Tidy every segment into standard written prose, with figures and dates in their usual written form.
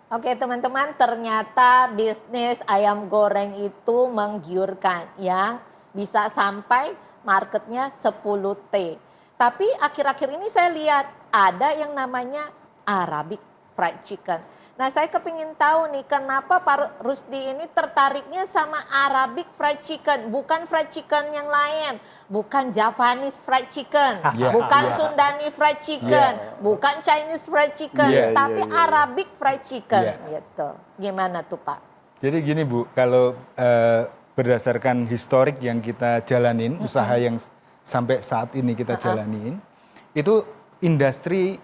Oke teman-teman, ternyata bisnis ayam goreng itu menggiurkan yang bisa sampai marketnya 10T. Tapi akhir-akhir ini saya lihat ada yang namanya Arabic fried chicken. Nah saya kepingin tahu nih kenapa Pak Rusdi ini tertariknya sama Arabic fried chicken. Bukan fried chicken yang lain. Bukan Javanese fried chicken. Bukan Sundani fried chicken. Bukan Chinese fried chicken. Tapi Arabic fried chicken gitu. Gimana tuh Pak? Jadi gini Bu, kalau berdasarkan historik yang kita jalanin, usaha yang sampai saat ini kita jalanin, itu industri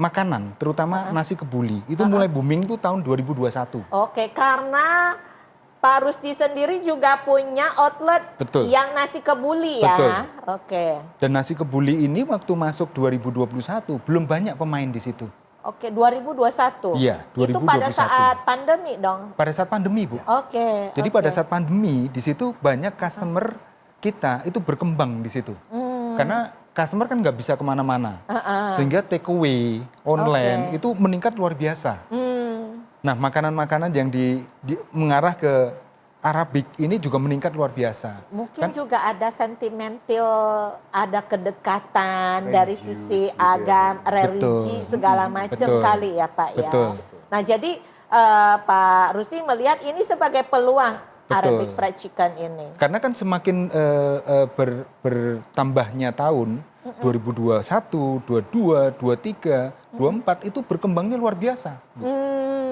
makanan, terutama nasi kebuli, itu mulai booming tuh tahun 2021. Oke, karena Pak Rusdi sendiri juga punya outlet yang nasi kebuli ya. Betul. Oke. Dan nasi kebuli ini waktu masuk 2021 belum banyak pemain di situ. Oke, 2021. Iya, 2021. Itu pada saat pandemi dong. Pada saat pandemi, Bu. Oke. Jadi pada saat pandemi di situ banyak customer kita itu berkembang di situ. Karena customer kan nggak bisa kemana-mana, sehingga take away online itu meningkat luar biasa. Nah makanan-makanan yang mengarah ke Arabic ini juga meningkat luar biasa. Mungkin juga ada sentimental, ada kedekatan dari sisi agama, religi segala macam kali ya Pak ya. Nah jadi Pak Rusdi melihat ini sebagai peluang Arabic fried chicken ini. Karena kan semakin bertambahnya tahun 2021, 22, 23, 24 itu berkembangnya luar biasa.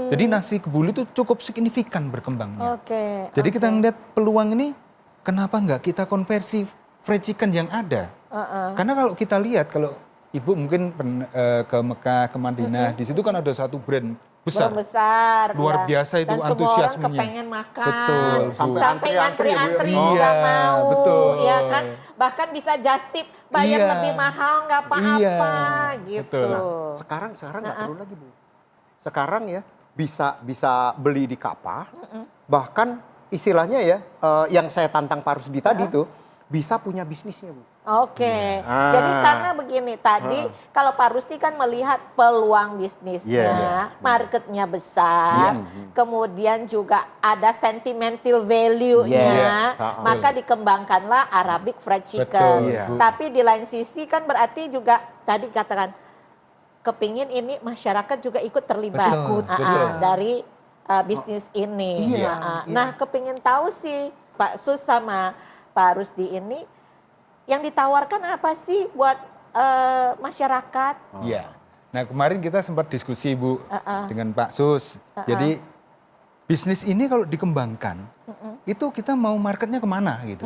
Jadi nasi kebuli itu cukup signifikan berkembangnya. Jadi kita ngeliat peluang ini, kenapa nggak kita konversi fried chicken yang ada? Karena kalau kita lihat, kalau Ibu mungkin ke Mekah, ke Madinah, di situ kan ada satu brand besar, luar biasa itu dan antusiasmenya. Dan semua orang kepengen makan, betul, sampai ngantri-antri nggak mau, ya kan? Bahkan bisa just tip, bayar lebih mahal nggak apa-apa, gitu. Nah, sekarang nggak perlu lagi Bu. Sekarang ya bisa beli di Kapa, bahkan istilahnya ya, yang saya tantang Pak Rusdi tadi itu bisa punya bisnisnya Bu. Oke, jadi karena begini tadi kalau Pak Rusdi kan melihat peluang bisnisnya, marketnya besar, kemudian juga ada sentimental value-nya, maka dikembangkanlah Arabic fried chicken. Tapi di lain sisi kan berarti juga tadi katakan kepingin ini masyarakat juga ikut terlibat dari bisnis ini. Nah kepingin tahu sih Pak Sus sama Pak Rusdi ini yang ditawarkan apa sih buat masyarakat? Iya. Nah kemarin kita sempat diskusi Bu dengan Pak Sus. Jadi bisnis ini kalau dikembangkan itu kita mau marketnya kemana gitu.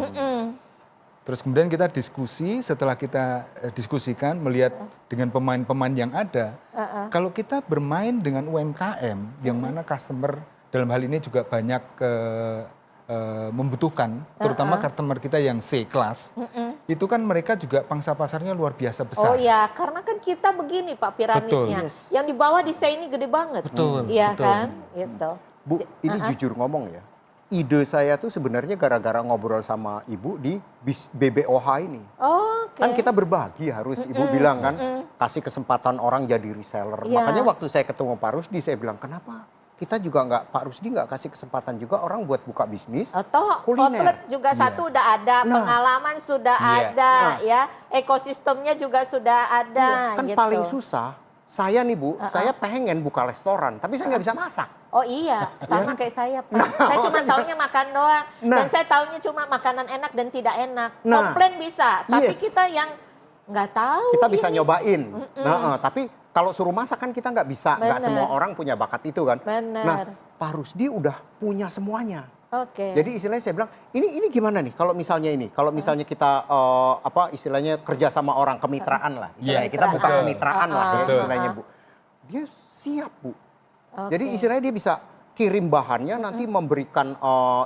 Terus kemudian kita diskusi, setelah kita diskusikan melihat dengan pemain-pemain yang ada. Kalau kita bermain dengan UMKM yang mana customer dalam hal ini juga banyak membutuhkan, terutama customer kita yang C class, itu kan mereka juga pangsa pasarnya luar biasa besar. Oh ya, karena kan kita begini Pak piramidnya, yang di bawah di C ini gede banget. Iya kan, gitu. Bu, ini jujur ngomong ya, ide saya tuh sebenarnya gara-gara ngobrol sama Ibu di BBOH ini. Kan kita berbagi harus, Ibu bilang kan, kasih kesempatan orang jadi reseller. Makanya waktu saya ketemu Pak Rusdi, saya bilang kenapa? Kita juga Pak Rusdi nggak kasih kesempatan juga orang buat buka bisnis atau kuliner. Outlet juga satu udah ada, pengalaman sudah ada, ya ekosistemnya juga sudah ada. Kan gitu. paling susah, saya nih Bu, saya pengen buka restoran, tapi saya nggak bisa masak. Oh iya, sama kayak saya Pak. Saya cuma taunya makan doang, dan saya taunya cuma makanan enak dan tidak enak. Komplain bisa, tapi kita yang nggak tahu. Kita bisa nyobain, tapi kalau suruh masak kan kita nggak bisa, nggak semua orang punya bakat itu kan. Nah, Pak Rusdi udah punya semuanya. Jadi istilahnya saya bilang, ini gimana nih kalau misalnya kita istilahnya kerja sama orang, kemitraan lah. Istilahnya kita buka kemitraan lah ya istilahnya Bu. Dia siap Bu. Jadi istilahnya dia bisa kirim bahannya, nanti memberikan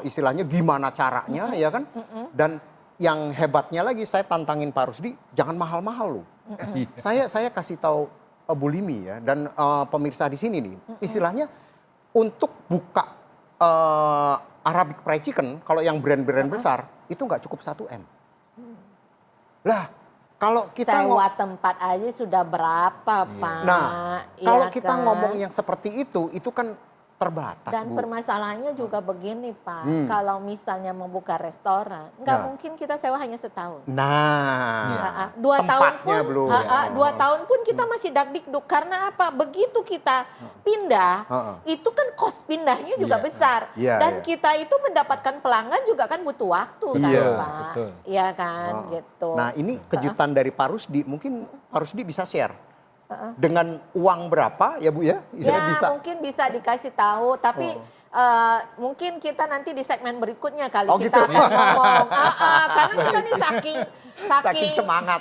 istilahnya gimana caranya ya kan. Dan yang hebatnya lagi saya tantangin Pak Rusdi, jangan mahal-mahal loh. Saya kasih tahu Bu Limi ya dan pemirsa di sini nih, istilahnya untuk buka Arabic fried chicken kalau yang brand-brand besar itu nggak cukup 1 M. Lah Kalau kita sewa tempat aja sudah berapa, Pak? Nah, kalau kita ngomong yang seperti itu kan terbatas, dan Bu. Permasalahannya juga begini, Pak. Kalau misalnya membuka restoran, nggak mungkin kita sewa hanya setahun. Nah, 2 tahun pun, belum. 2 tahun pun kita masih dakdikduk. Karena apa? Begitu kita pindah, itu kan kos pindahnya juga besar. Dan kita itu mendapatkan pelanggan juga kan butuh waktu, kan, Pak? Iya kan, gitu. Nah, ini kejutan dari Pak Rusdi. Mungkin Pak Rusdi bisa share. Dengan uang berapa ya Bu ya? Ya mungkin bisa dikasih tahu, tapi mungkin kita nanti di segmen berikutnya kali kita gitu. akan ngomong. Karena kita nih saking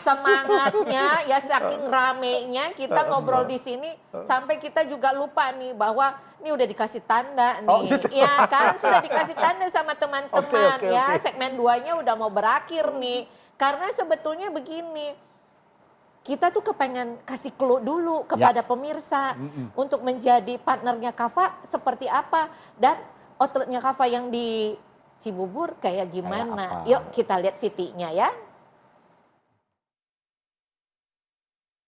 semangatnya, ya saking ramenya kita ngobrol di sini sampai kita juga lupa nih bahwa ini udah dikasih tanda nih. Gitu. Ya kan sudah dikasih tanda sama teman-teman ya. Segmen 2-nya udah mau berakhir nih. Karena sebetulnya begini, kita tuh kepengen kasih clue dulu kepada pemirsa untuk menjadi partnernya Kava seperti apa dan outletnya Kava yang di Cibubur kayak gimana. Yuk kita lihat VT-nya ya.